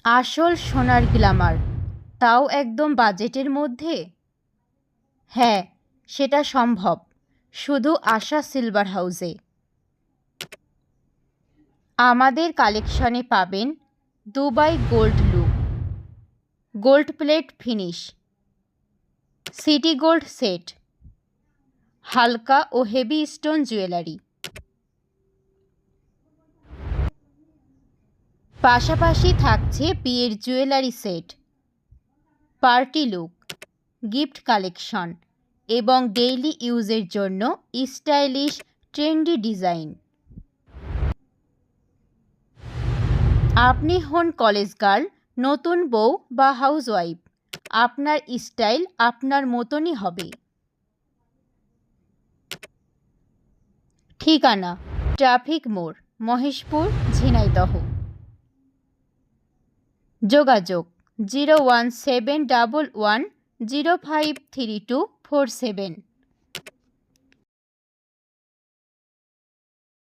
আসল সোনার গ্ল্যামার, তাও একদম বাজেটের মধ্যে। হ্যাঁ, সেটা সম্ভব, শুধু আশা সিলভার হাউসে। আমাদের কালেকশনে পাবেন Dubai gold look, gold plate finish, city gold set, হালকা ও হেভি স্টোন জুয়েলারি। পাশাপাশি থাকছে বিয়ের jewellery set, party look, gift collection এবং ডেইলি ইউজের জন্য স্টাইলিশ ট্রেন্ডি ডিজাইন। আপনি হন কলেজ গার্ল, নতুন বউ বা হাউসওয়াইফ, আপনার স্টাইল আপনার মতনই হবে। ঠিকানা ট্রাফিক মোড়, মহেশপুর, ঝিনাইদহ। যোগাযোগ 01711 053247।